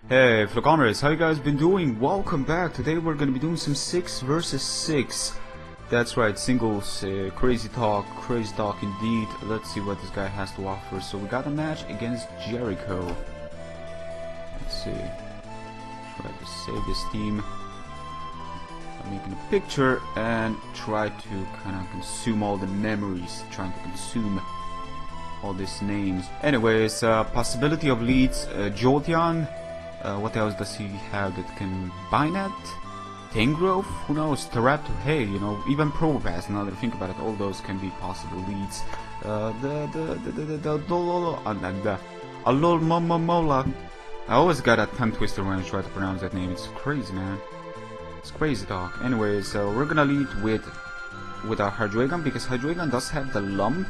Hey, fellow comrades, how you guys been doing? Welcome back. Today we're gonna be doing some 6 versus 6. That's right, singles, crazy talk indeed. Let's see what this guy has to offer. So we got a match against Jericho. Let's see. Try to save this team. I'm making a picture and try to kind of consume all the memories. Trying to consume all these names. Anyways, possibility of leads, Jolteon. What else does he have that can Binet? Tangrowth? Who knows? Teraptor? Hey, you know, even Probopass, now that I think about it, all those can be possible leads. Alolmomomola. I always got a tongue twister when I try to pronounce that name. It's crazy, man. It's crazy talk. Anyway, so we're gonna lead with our Hydreigon, because Hydreigon does have the Lum.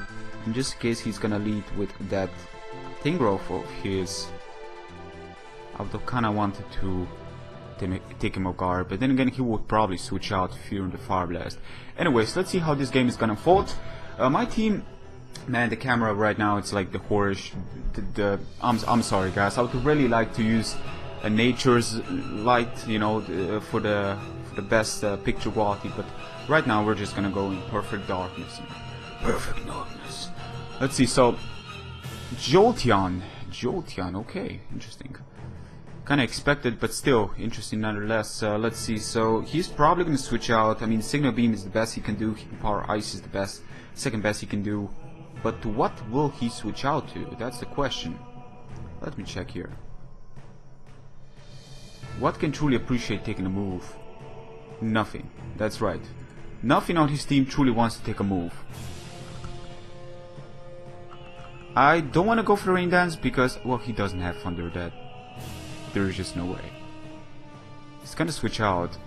In just in case he's gonna lead with that Tangrowth of his. I would have kinda wanted to take him off guard, but then again he would probably switch out Fear and the Fire Blast. Anyways, let's see how this game is gonna unfold. My team, man, the camera right now, it's like the horish. I'm sorry guys, I would really like to use a nature's light, you know, for the best picture quality, but right now we're just gonna go in perfect darkness. Perfect darkness. Let's see, so Jolteon, okay, interesting. Kinda expected, but still interesting nonetheless. Let's see, so he's probably gonna switch out. I mean, Signal Beam is the best he can do, Power Ice is the second best he can do, but what will he switch out to? That's the question. Let me check here. What can truly appreciate taking a move? Nothing. That's right. Nothing on his team truly wants to take a move. I don't want to go for the Rain Dance because, well, he doesn't have Thunder. That there's just no way. He's gonna switch out.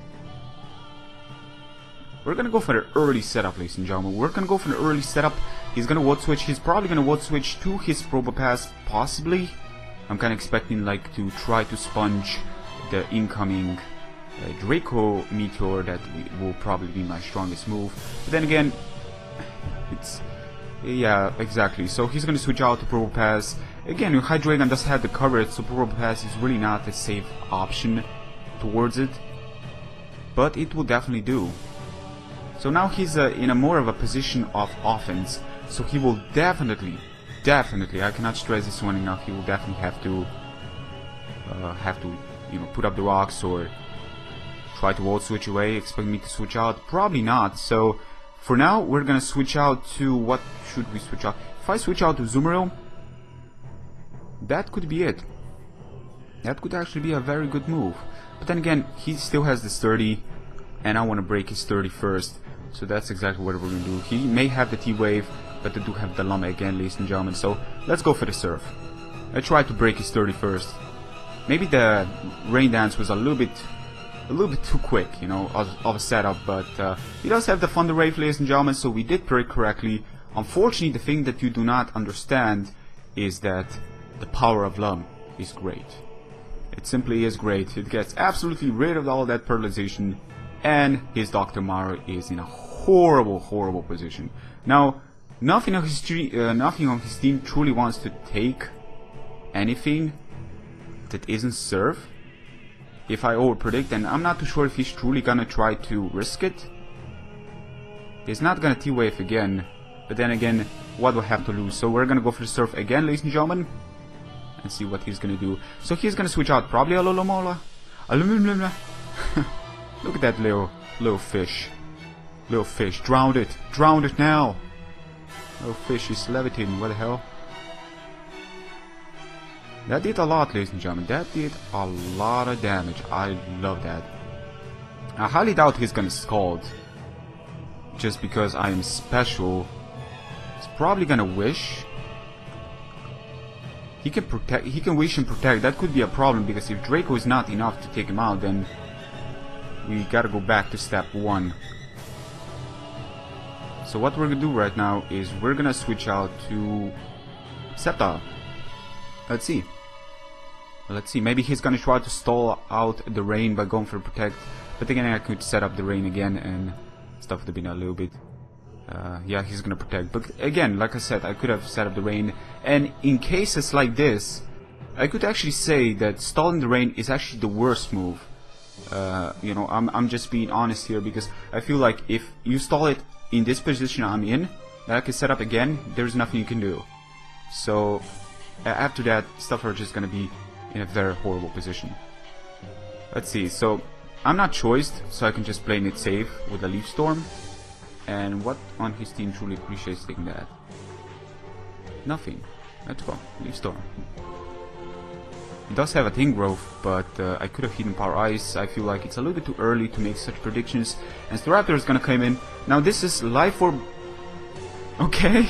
We're gonna go for the early setup, ladies and gentlemen. We're gonna go for the early setup. He's gonna Watt Switch. He's probably gonna Watt Switch to his Probopass, possibly. I'm kinda expecting like to try to sponge the incoming Draco Meteor. That will probably be my strongest move. But then again, it's... yeah, exactly. So he's gonna switch out to Probopass. Again, Hydreigon does have the coverage, so Probopass is really not a safe option towards it. But it will definitely do. So now he's in a more of a position of offense. So he will definitely, I cannot stress this one enough, he will definitely have to, you know, put up the rocks or try to Volt Switch away. Expect me to switch out? Probably not. So for now, we're gonna switch out to, what should we switch out? If I switch out to Zumero, that could be it. That could actually be a very good move. But then again, he still has this 30, and I want to break his 30 first. So that's exactly what we're gonna do. He may have the T-Wave, but they do have the Llama again, ladies and gentlemen. So let's go for the Surf. I tried to break his 30 first. Maybe the Rain Dance was a little bit too quick, you know, of a setup, but he does have the Thunder Wave, ladies and gentlemen, so we did break correctly. Unfortunately, the thing that you do not understand is that the power of Lum is great. It simply is great. It gets absolutely rid of all that paralyzation, and his Dr. Mara is in a horrible position. Now, nothing on his team truly wants to take anything that isn't Surf. If I overpredict, and I'm not too sure if he's truly gonna try to risk it. He's not gonna T-Wave again, but then again, what do I have to lose? So we're gonna go for the Surf again, ladies and gentlemen, and see what he's gonna do. So he's gonna switch out probably a Lolomola. Look at that little fish. Little fish, drowned it now. Little fish is levitating, what the hell? That did a lot, ladies and gentlemen. That did a lot of damage. I love that. I highly doubt he's gonna Scald, just because I am special. He's probably gonna Wish. He can protect. He can Wish and protect. That could be a problem, because if Draco is not enough to take him out, then we gotta go back to step 1. So what we're gonna do right now is we're gonna switch out to Sceptile. Let's see. Maybe he's gonna try to stall out the Rain by going for Protect. But again, I could set up the Rain again, and stuff would have been a little bit yeah, he's gonna protect. But again, like I said, I could have set up the rain. And in cases like this, I could actually say that stalling the rain is actually the worst move. You know, I'm just being honest here, because I feel like if you stall it in this position I'm in, that I can set up again, there's nothing you can do. So after that, stuff are just gonna be in a very horrible position. Let's see, so I'm not choiced, so I can just play it safe with a Leaf Storm. And what on his team truly appreciates taking that? Nothing. Let's go, Leaf Storm. He does have a Thing Growth, but I could have hidden Power Ice. I feel like it's a little bit too early to make such predictions. And Staraptor is gonna come in. Now this is Life Orb. Okay,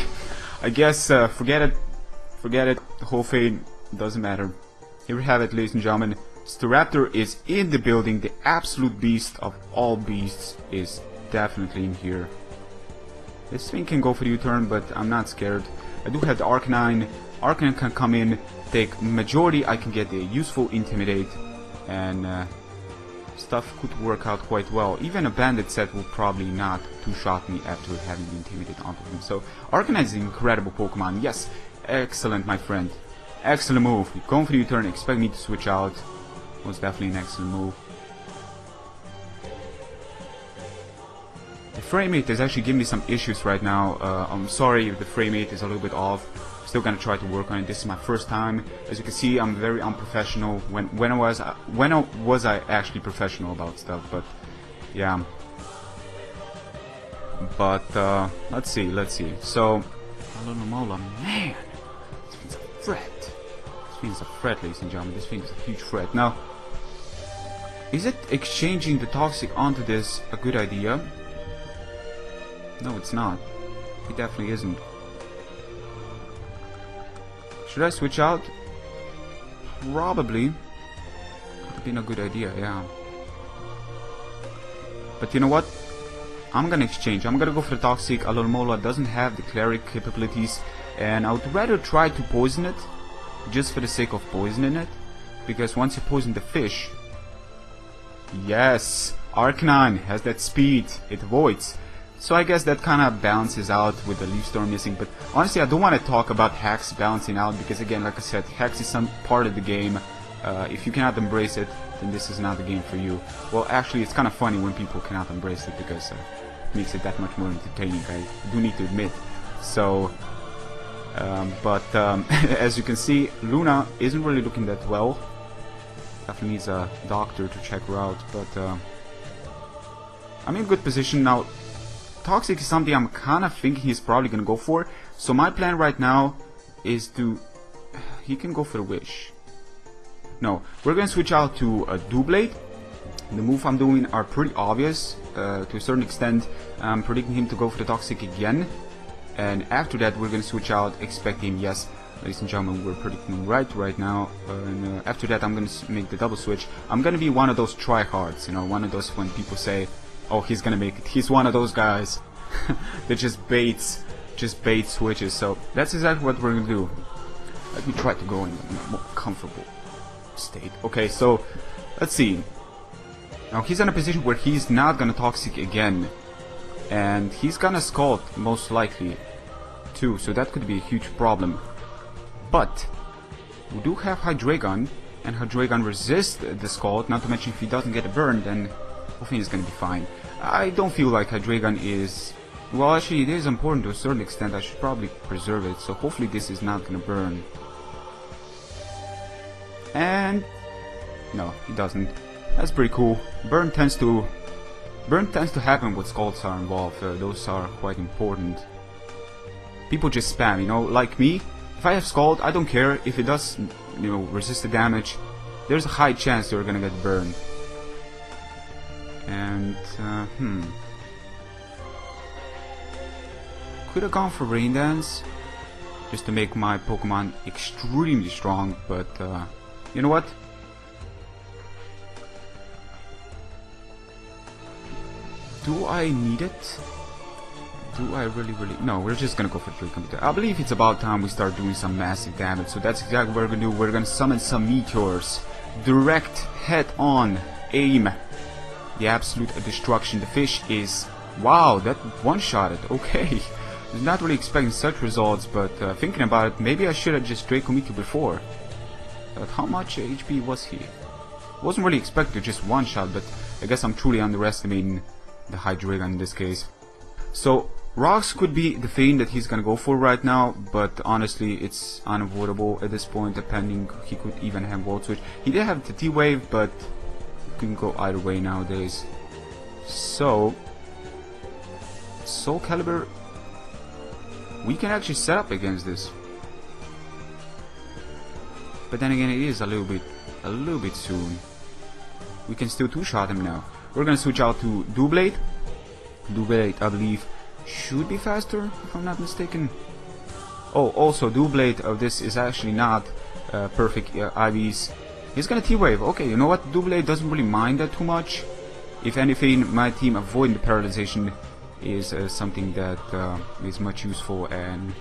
I guess forget it. Forget it. The whole thing doesn't matter. Here we have it, ladies and gentlemen. Staraptor is in the building. The absolute beast of all beasts is definitely in here. This thing can go for the U-turn, but I'm not scared. I do have the Arcanine. Arcanine can come in, take majority. I can get the useful Intimidate, and stuff could work out quite well. Even a Bandit set will probably not two-shot me after having the Intimidate onto him. So Arcanine is an incredible Pokemon. Yes, excellent, my friend. Excellent move. Going for the U-turn, expect me to switch out. Was definitely an excellent move. The frame rate is actually giving me some issues right now. I'm sorry if the frame rate is a little bit off. Still gonna try to work on it. This is my first time. As you can see, I'm very unprofessional. When was I actually professional about stuff? But yeah. But let's see. So, Alomomola, man, this thing's a threat. This thing's a threat, ladies and gentlemen. This thing's a huge threat. Now, is it exchanging the Toxic onto this a good idea? No, it's not. It definitely isn't. Should I switch out? Probably. Could have been a good idea, yeah. But you know what? I'm gonna exchange. I'm gonna go for the Toxic. Alomomola doesn't have the Cleric capabilities, and I would rather try to poison it, just for the sake of poisoning it, because once you poison the fish, yes, Arcanine has that speed, it avoids. So I guess that kind of balances out with the Leaf Storm missing. But honestly, I don't want to talk about hacks balancing out, because again, like I said, hacks is some part of the game. If you cannot embrace it, then this is not the game for you. Well, actually, it's kind of funny when people cannot embrace it, because it makes it that much more entertaining, I do need to admit. So, as you can see, Luna isn't really looking that well. Definitely needs a doctor to check her out, but I'm in good position now. Toxic is something I'm kind of thinking he's probably going to go for. So my plan right now is to... He can go for the Wish. No, we're going to switch out to a Doublade. The move I'm doing are pretty obvious. To a certain extent, I'm predicting him to go for the Toxic again. And after that, we're going to switch out, expecting, yes, ladies and gentlemen, we're predicting right now. And after that, I'm going to make the double switch. I'm going to be one of those tryhards, you know, one of those when people say, oh, he's gonna make it. He's one of those guys that just baits switches. So that's exactly what we're gonna do. Let me try to go in a more comfortable state. Okay, so let's see. Now he's in a position where he's not gonna Toxic again, and he's gonna Scald most likely too. So that could be a huge problem. But we do have Hydreigon, and Hydreigon resists the Scald. Not to mention, if he doesn't get a burn, then I think it's gonna be fine. I don't feel like Hydreigon is... Well, actually, it is important to a certain extent. I should probably preserve it, so hopefully this is not gonna burn. And... no, it doesn't. That's pretty cool. Burn tends to happen when Scalds are involved. Those are quite important. People just spam, you know, like me. If I have Scald, I don't care. If it does, you know, resist the damage, there's a high chance they're gonna get burned. And, could have gone for Rain Dance, just to make my Pokemon extremely strong, but, you know what? Do I need it? Do I really? No, we're just gonna go for 3 computer. I believe it's about time we start doing some massive damage, so that's exactly what we're gonna do. We're gonna summon some Meteors. Direct, head-on, aim. The absolute destruction. The fish is... wow, that one-shotted. Okay. I was not really expecting such results, but thinking about it, maybe I should have just Draco Meteor before. But how much HP was he? Wasn't really expected to just one shot, but I guess I'm truly underestimating the Hydreigon in this case. So Rocks could be the thing that he's gonna go for right now, but honestly it's unavoidable at this point, depending. He could even have Volt Switch. He did have the T-Wave, but it can go either way nowadays. So Soul Calibur, we can actually set up against this. But then again, it is a little bit soon. We can still two-shot him now. We're gonna switch out to Doublade. Doublade, I believe, should be faster, if I'm not mistaken. Oh, also, Doublade of this is actually not perfect IVs. He's gonna T-Wave. Okay, you know what? Doublade doesn't really mind that too much. If anything, my team avoiding the paralyzation is something that is much useful, and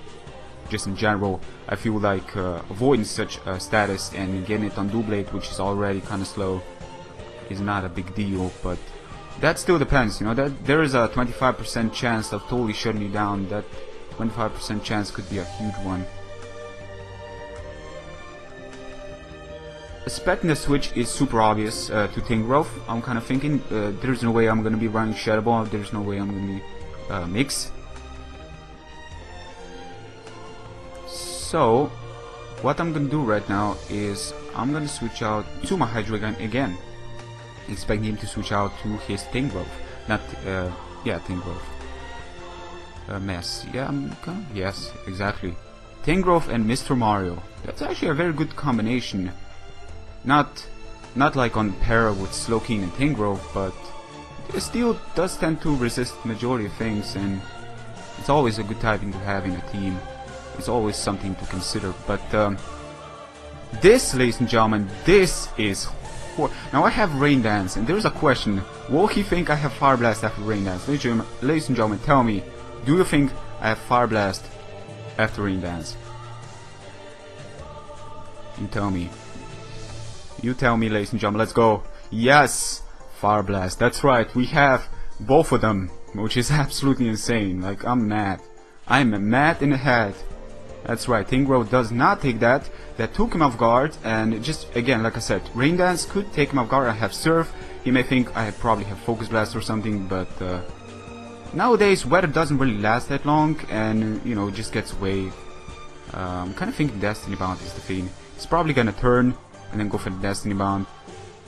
just in general, I feel like avoiding such a status and getting it on Doublade, which is already kind of slow, is not a big deal. But that still depends, you know, that there is a 25% chance of totally shutting you down. That 25% chance could be a huge one. Expecting the switch is super obvious to Tingrowth. I'm kind of thinking there's no way I'm going to be running Shadow Ball, there's no way I'm going to be Mix. So what I'm going to do right now is I'm going to switch out to my Hydreigon again, expecting him to switch out to his Tingrowth. Not, yeah, Tingrowth. Mess. Yeah, yes, exactly. Tingrowth and Mr. Mario. That's actually a very good combination. Not like on para with Slowking and Tingrowth, but it still does tend to resist majority of things, and it's always a good typing to have in a team. It's always something to consider. But this, ladies and gentlemen, this is now I have Rain Dance, and there's a question: will he think I have Fire Blast after Rain Dance? Ladies and gentlemen, tell me, do you think I have Fire Blast after Rain Dance? You tell me. You tell me, ladies and gentlemen. Let's go. Yes, Fire Blast. That's right. We have both of them, which is absolutely insane. Like, I'm mad. I'm mad in the head. That's right. Tingrowth does not take that. That took him off guard, and just again, like I said, Rain Dance could take him off guard. I have Surf. He may think I probably have Focus Blast or something, but nowadays weather doesn't really last that long, and you know, it just gets away. I'm kind of thinking Destiny Bound is the thing. It's probably gonna turn and then go for the Destiny Bound.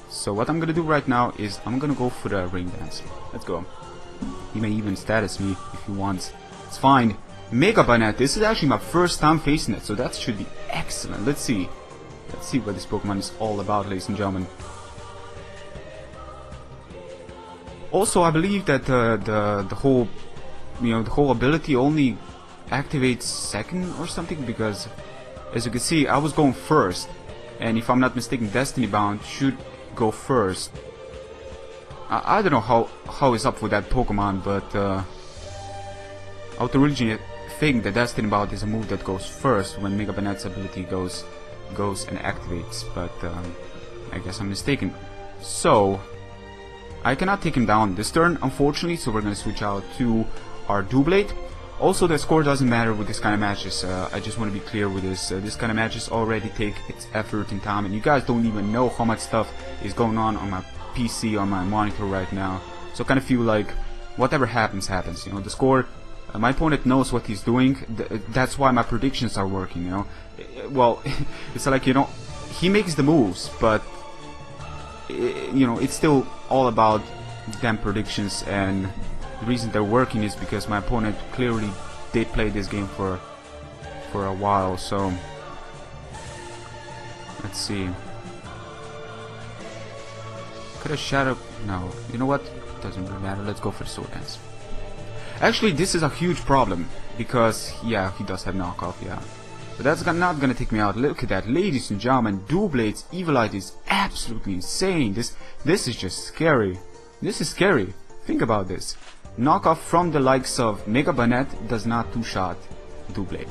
So what I'm gonna do right now is I'm gonna go for the Rain Dance. Let's go. He may even status me if he wants. It's fine. Mega Banette. This is actually my first time facing it, so that should be excellent. Let's see. Let's see what this Pokemon is all about, ladies and gentlemen. Also, I believe that the whole, you know, the whole ability only activates second or something, because as you can see, I was going first. And if I'm not mistaken, Destiny Bound should go first. I don't know how it's up with that Pokemon, but I would originally think that Destiny Bound is a move that goes first when Mega Banette's ability goes and activates, but I guess I'm mistaken. So I cannot take him down this turn, unfortunately, so we're gonna switch out to our Doublade. Also, the score doesn't matter with this kind of matches. I just want to be clear with this. This kind of matches already take its effort and time, and you guys don't even know how much stuff is going on my PC, on my monitor right now. So I kind of feel like whatever happens, happens. You know, the score, my opponent knows what he's doing. That's why my predictions are working. You know, well, it's like, you know, he makes the moves, but you know, it's still all about them predictions, and the reason they're working is because my opponent clearly did play this game for a while. So let's see. Could I Shadow? No. You know what? Doesn't really matter. Let's go for the Sword Dance. Actually, this is a huge problem because yeah, he does have knockoff. Yeah, but that's not gonna take me out. Look at that, ladies and gentlemen. Doublade's Evilite is absolutely insane. This is just scary. This is scary. Think about this. Knockoff from the likes of Mega Banette does not two-shot Doublade.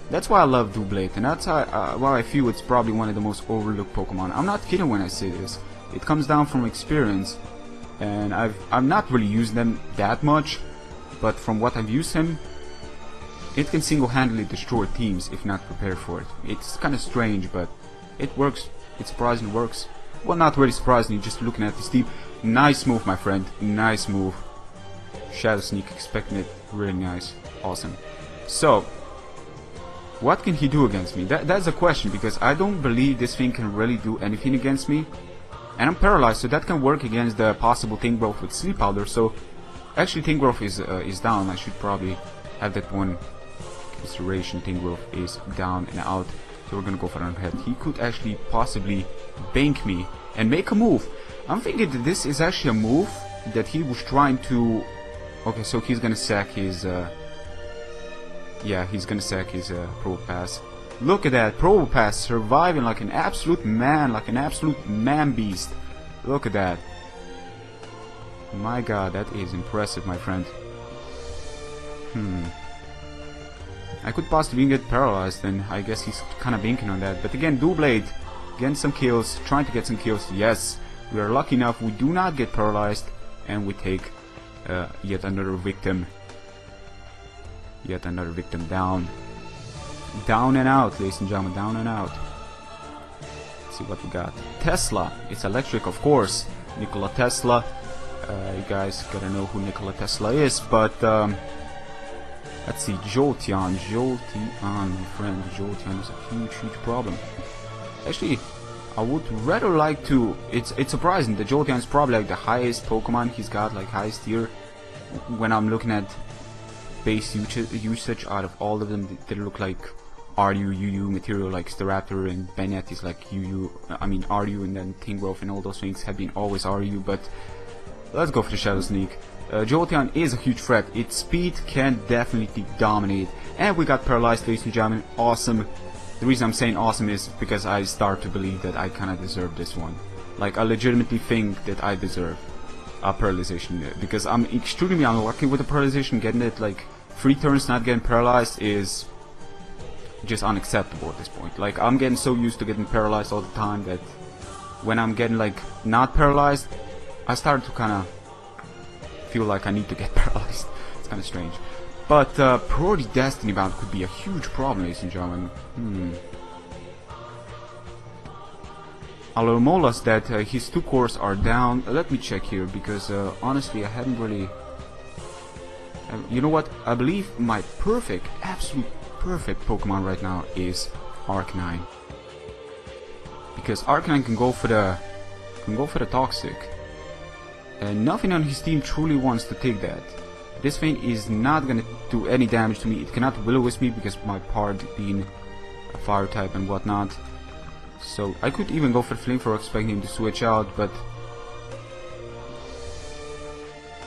That's why I love Doublade, and that's why I feel it's probably one of the most overlooked Pokemon. I'm not kidding when I say this. It comes down from experience, and I've not really used them that much, but from what I've used him, it can single-handedly destroy teams if not prepared for it. It's kind of strange, but it works. It surprisingly works. Well, not really surprisingly, just looking at this team. Nice move, my friend. Nice move. Shadow Sneak, expecting it. Really nice. Awesome. So, what can he do against me? That's a question, because I don't believe this thing can really do anything against me. And I'm paralyzed, so that can work against the possible Think Growth with Sleep Powder. So, actually Think Growth is down. I should probably have that one consideration. Think Growth is down and out. So we're gonna go for an head. He could actually possibly bank me and make a move. I'm thinking that this is actually a move that he was trying to... Okay, so he's gonna sack his... Yeah, he's gonna sack his Probo Pass. Look at that, Probo Pass surviving like an absolute man, beast. Look at that. My god, that is impressive, my friend. I could possibly get paralyzed, and I guess he's kind of banking on that. But again, Dual Blade, getting some kills, trying to get some kills. Yes, we are lucky enough, we do not get paralyzed, and we take yet another victim. Yet another victim down. Down and out, ladies and gentlemen, down and out. Let's see what we got. Tesla, it's electric, of course. Nikola Tesla. You guys gotta know who Nikola Tesla is, but let's see, Jolteon, my friend, Jolteon is a huge problem. Actually, I would rather like to... It's surprising that Jolteon is probably like the highest Pokemon he's got, like highest tier. When I'm looking at base usage out of all of them, they look like RU, UU material, like Staraptor and Bennett is like UU, I mean RU, and then Think Growth and all those things have been always RU, but let's go for the Shadow Sneak. Jolteon is a huge threat. Its speed can definitely dominate. And we got paralyzed, ladies and gentlemen. Awesome. The reason I'm saying awesome is because I start to believe that I kinda deserve this one. Like, I legitimately think that I deserve a paralyzation, because I'm extremely unlucky with the paralyzation. Getting it like 3 turns not getting paralyzed is just unacceptable at this point. Like, I'm getting so used to getting paralyzed all the time that when I'm getting like not paralyzed, I start to kinda feel like I need to get paralyzed. It's kinda strange. But Priority Destiny Bound could be a huge problem, ladies and gentlemen. Alomolas that his 2 cores are down. Let me check here, because honestly I hadn't really... you know what? I believe my perfect, absolute perfect Pokemon right now is Arcanine. Because Arcanine can go for the Toxic. And nothing on his team truly wants to take that. This thing is not gonna do any damage to me. It cannot Will-O-Wisp me because of my part being a fire type and whatnot. So I could even go for the Flamethrower, expecting him to switch out, but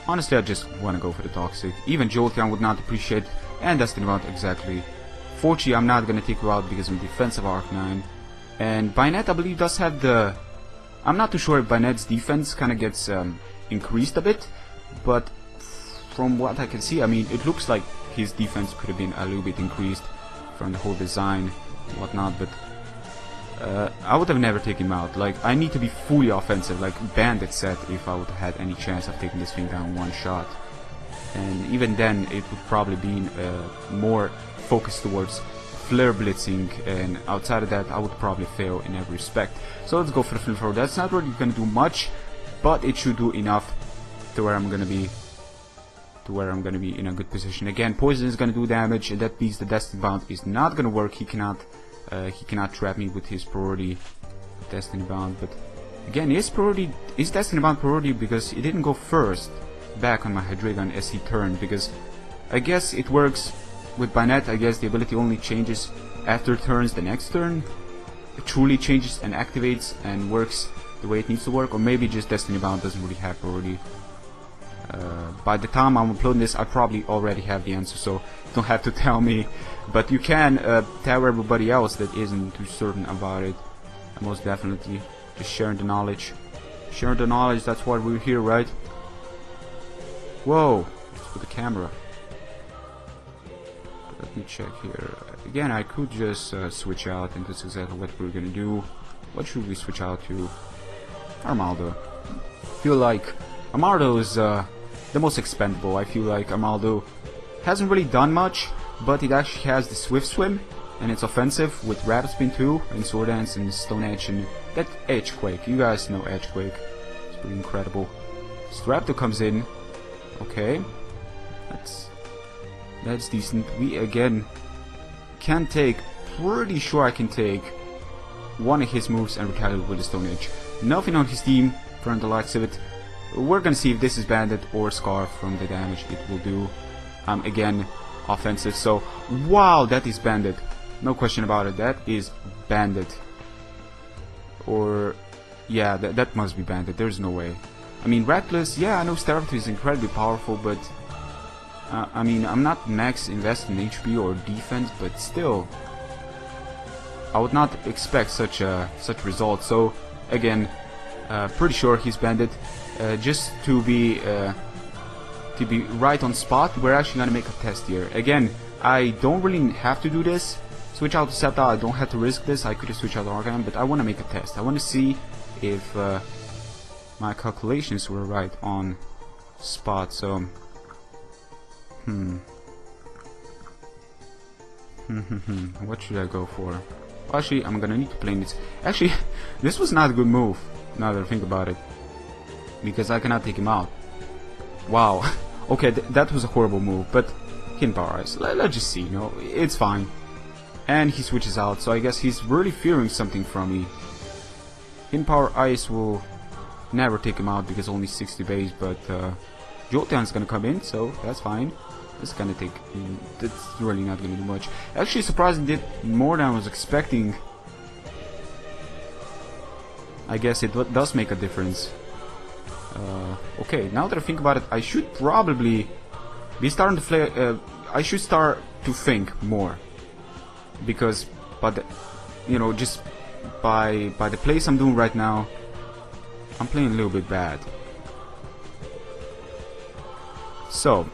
honestly I just wanna go for the Toxic. Even Jolteon would not appreciate, and Destiny Bound exactly. Fortunately I'm not gonna take you out because I'm defensive Arcanine. And Bynett I believe does have the... I'm not too sure if Bynett's defense kinda gets increased a bit, but from what I can see, I mean, it looks like his defense could have been a little bit increased from the whole design and whatnot, but I would have never taken him out. Like, I need to be fully offensive, like Bandit said, if I would have had any chance of taking this thing down one shot. And even then, it would probably be more focused towards Flare Blitzing, and outside of that, I would probably fail in every respect. So let's go for the Flamethrower. That's not really gonna do much, but it should do enough to where I'm gonna be in a good position. Again, Poison is gonna do damage, and that means the Destiny Bound is not gonna work. He cannot trap me with his priority Destiny Bound. But again, is Destiny Bound priority because it didn't go first back on my Hydreigon as he turned, because I guess it works with Bynett. I guess the ability only changes after turns the next turn. It truly changes and activates and works the way it needs to work, or maybe just Destiny Bound doesn't really have priority. By the time I'm uploading this, I probably already have the answer, so don't have to tell me, but you can tell everybody else that isn't too certain about it. Most definitely, just sharing the knowledge. Sharing the knowledge, that's why we're here, right? Whoa, let's put the camera. Let me check here. Again, I could just switch out, and that's exactly what we're gonna do. What should we switch out to? Armaldo. I feel like Armaldo is the most expendable. I feel like Armaldo hasn't really done much, but it actually has the Swift Swim, and it's offensive with Rapid Spin 2 and Sword Dance and Stone Edge and that Edgequake. You guys know Edgequake. It's pretty incredible. Straptor comes in. Okay. That's decent. We again can take, pretty sure I can take one of his moves and retaliate with the Stone Edge. Nothing on his team from the likes of it. We're gonna see if this is Bandit or Scarf from the damage it will do. Again, offensive. So, wow, that is Bandit. No question about it. That is Bandit. Or, yeah, that must be Bandit. There's no way. I mean, Reckless, yeah, I know Staraptor is incredibly powerful, but I mean, I'm not max invested in HP or defense, but still, I would not expect such result. So, again, pretty sure he's Bandit. Just to be right on spot, we're actually gonna make a test here. Again, I don't really have to do this. Switch out to Sceptile, I don't have to risk this. I could have switched out to Arcanine, but I want to make a test. I want to see if my calculations were right on spot. So, what should I go for? Well, actually, I'm gonna need to play this. Actually, this was not a good move, now that I think about it, because I cannot take him out. Wow. Okay, that was a horrible move, but Hidden Power Ice. Let's just see, you know, it's fine. And he switches out, so I guess he's really fearing something from me. Hidden Power Ice will never take him out because only 60 base, but Jolteon's gonna come in, so that's fine. It's gonna take, that's really not gonna do much. Actually, surprisingly, did more than I was expecting. I guess it does make a difference. Okay, now that I think about it, I should probably be starting to play. I should start to think more, because, you know, just by the plays I'm doing right now, I'm playing a little bit bad. So,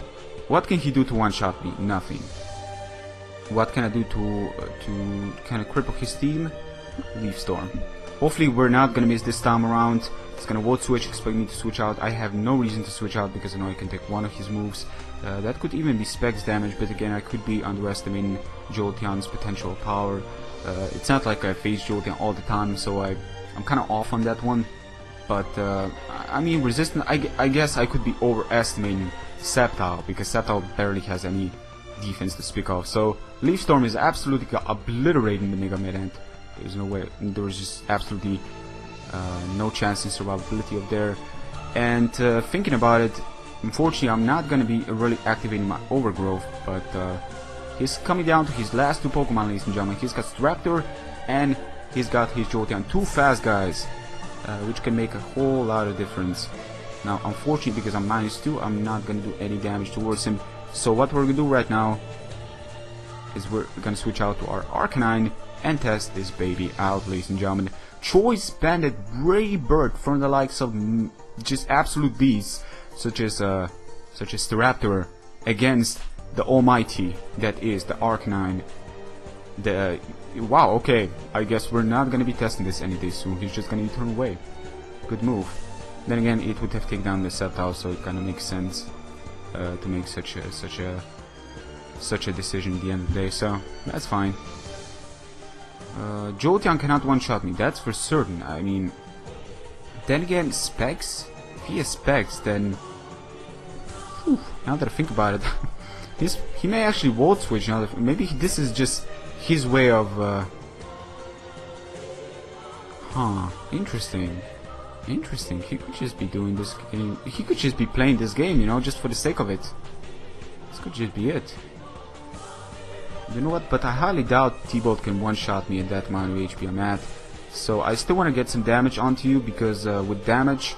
what can he do to one-shot me? Nothing. What can I do to kind of cripple his team? Leaf Storm. Hopefully we're not gonna miss this time around. It's gonna Volt Switch, expect me to switch out. I have no reason to switch out because I know I can take one of his moves. That could even be Specs damage, but again, I could be underestimating Jolteon's potential power. It's not like I face Jolteon all the time, so I'm kind of off on that one. But I mean, resistance, I guess I could be overestimating Sceptile, because Sceptile barely has any defense to speak of. So Leaf Storm is absolutely obliterating the Mega Mid-End. There's no way, there's just absolutely no chance in survivability up there. And thinking about it, unfortunately I'm not gonna be really activating my Overgrowth, but he's coming down to his last two Pokemon, ladies and gentlemen. He's got Raptor and he's got his Jolteon. Two fast guys, which can make a whole lot of difference. Now, unfortunately, because I'm -2, I'm not gonna do any damage towards him. So what we're gonna do right now is we're gonna switch out to our Arcanine and test this baby out, ladies and gentlemen. Choice Bandit Brave Bird from the likes of just absolute beasts, such as Staraptor, against the almighty that is the Arcanine. Wow, okay, I guess we're not gonna be testing this any day soon. He's just gonna turn away. Good move. Then again, it would have taken down the Sceptile, so it kind of makes sense to make such a decision at the end of the day. So that's fine. Jolteon cannot one-shot me, that's for certain. I mean, then again, Specs? If he has Specs, then... Whew, now that I think about it, he may actually Volt Switch. Now that, maybe this is just his way of... interesting. Interesting, he could just be doing this game. He could just be playing this game, you know, just for the sake of it. This could just be it. You know what, but I highly doubt T-Bolt can one-shot me at that amount of HP I'm at. So I still want to get some damage onto you, because with damage,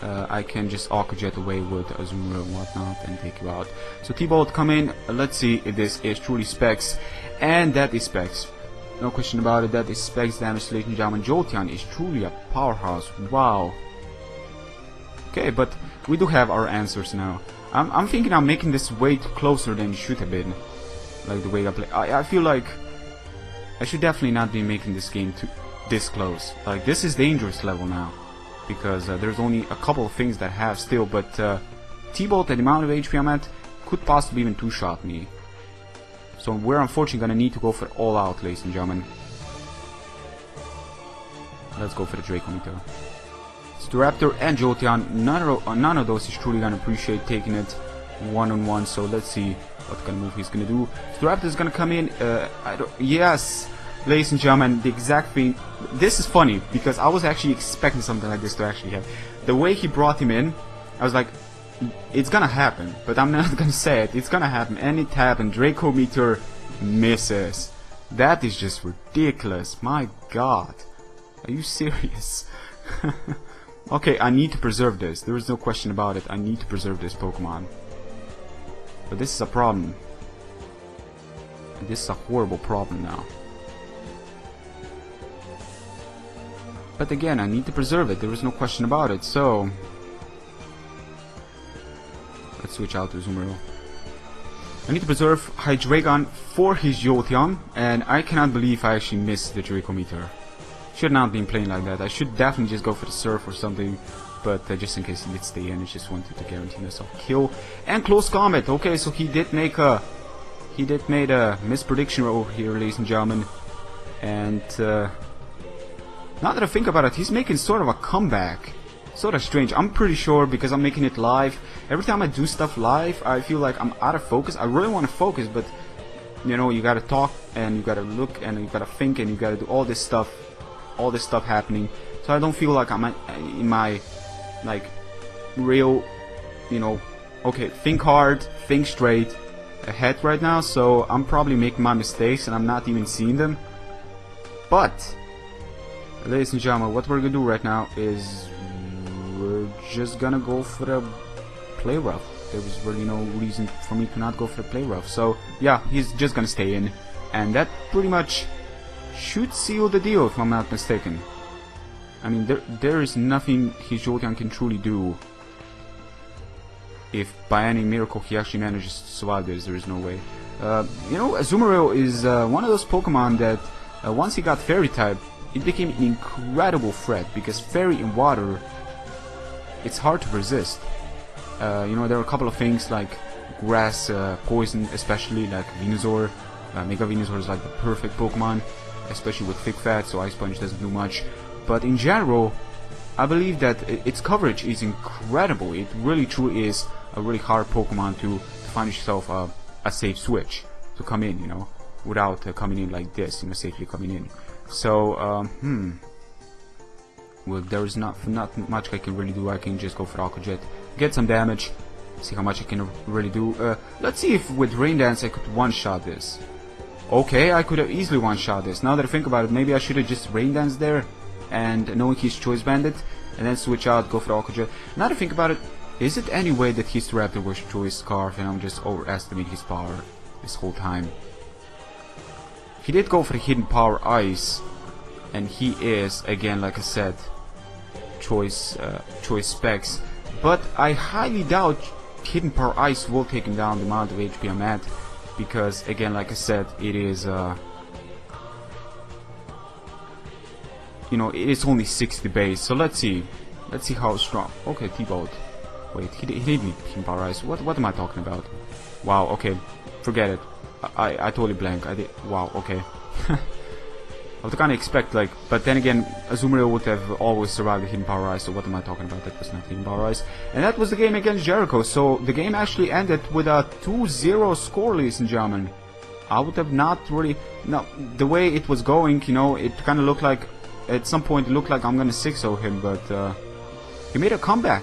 I can just Aqua Jet away with Azumarill and whatnot and take you out. So T-Bolt, come in, let's see if this is truly Specs. And that is Specs. No question about it, that is Specs damage, ladies and gentlemen. Jolteon is truly a powerhouse, wow. Okay, but we do have our answers now. I'm thinking I'm making this way closer than it should have been. Like the way I play, I feel like I should definitely not be making this game this close. Like, this is dangerous level now, because there's only a couple of things that have still, but T-Bolt at the amount of HP I'm at could possibly even two-shot me. So we're unfortunately gonna need to go for all out, ladies and gentlemen. Let's go for the Draco meter. Staraptor and Jolteon, none of those is truly gonna appreciate taking it one-on-one. So let's see what kind of move he's gonna do. Staraptor is gonna come in. Yes, ladies and gentlemen, the exact thing. This is funny because I was actually expecting something like this to actually happen. The way he brought him in, I was like, it's gonna happen, but I'm not gonna say it. It's gonna happen, and it happened. Draco meter misses. That is just ridiculous. My God, are you serious? Okay, I need to preserve this. There is no question about it. I need to preserve this Pokemon. But this is a problem. This is a horrible problem now. But again, I need to preserve it. There is no question about it. So let's switch out to Azumarill. I need to preserve Hydreigon for his Jolteon, and I cannot believe I actually missed the Draco meter. Should not been playing like that. I should definitely just go for the Surf or something, but just in case he did stay in, I just wanted to guarantee myself a kill. And close combat. Okay, so he did make a misprediction over here, ladies and gentlemen. And now that I think about it, he's making sort of a comeback. Sort of strange. I'm pretty sure because I'm making it live. Every time I do stuff live, I feel like I'm out of focus. I really want to focus, but you know, you gotta talk and you gotta look and you gotta think and you gotta do all this stuff happening. So I don't feel like I'm in my like real, you know, okay, think hard, think straight ahead right now. So I'm probably making my mistakes and I'm not even seeing them. But ladies and gentlemen, what we're gonna do right now is we're just gonna go for the play rough. There was really no reason for me to not go for the play rough. So yeah, he's just gonna stay in, and that pretty much should seal the deal if I'm not mistaken. I mean, there is nothing his Jolteon can truly do. If by any miracle he actually manages to survive this, there is no way. You know, Azumarill is one of those Pokemon that once he got Fairy type, it became an incredible threat, because Fairy in water, it's hard to resist. You know, there are a couple of things like grass, poison, especially like Venusaur. Mega Venusaur is like the perfect Pokemon, especially with thick fat, so Ice Punch doesn't do much. But in general, I believe that its coverage is incredible. It really truly is a really hard Pokemon to find yourself a safe switch to come in, you know, without coming in like this, you know, safely coming in. So, well, there is not much I can really do. I can just go for Aqua Jet, get some damage, see how much I can really do. Let's see if with Rain Dance I could one-shot this. Okay, I could have easily one-shot this. Now that I think about it, maybe I should have just Rain Dance there, and knowing he's Choice Bandit, and then switch out, go for Aqua Jet. Now that I think about it, is it any way that his Raptor was Choice Scarf and I'm just overestimating his power this whole time? He did go for the Hidden Power Ice, and he is, again, like I said, choice specs, but I highly doubt Hidden Power Ice will take him down the amount of HP I'm at, because again, like I said, it is you know, it is only 60 base. So let's see how strong. Okay, T-Bolt. Wait, he did need Hidden Power Ice. What am I talking about? Wow, okay, forget it. I totally blank. I did. Wow, okay. I would kind of expect, like, but then again, Azumarill would have always survived the Hidden Power Ice, so what am I talking about? That was not Hidden Power Ice. And that was the game against Jericho, so the game actually ended with a 2-0 score, ladies and gentlemen. I would have not really... No, the way it was going, you know, it kind of looked like... At some point, it looked like I'm gonna 6-0 him, but he made a comeback.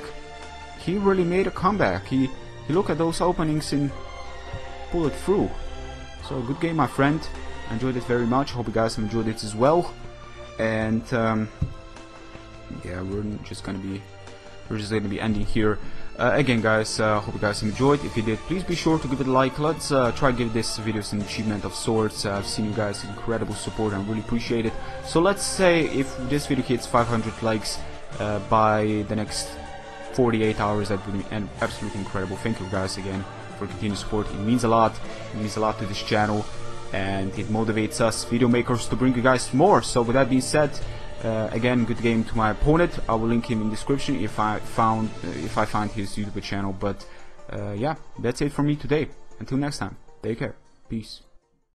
He really made a comeback. He looked at those openings and pulled it through. So, good game, my friend. I enjoyed it very much. Hope you guys have enjoyed it as well. And yeah, we're just gonna be ending here. Again, guys, hope you guys enjoyed. If you did, please be sure to give it a like. Let's try to give this video some achievement of sorts. I've seen you guys' incredible support and I really appreciate it. So let's say if this video hits 500 likes by the next 48 hours, that would be absolutely incredible. Thank you guys again for continued support. It means a lot. It means a lot to this channel, and it motivates us video makers to bring you guys more. So with that being said, again, good game to my opponent. I will link him in the description if I find his YouTube channel. But yeah, that's it for me today. Until next time, take care. Peace.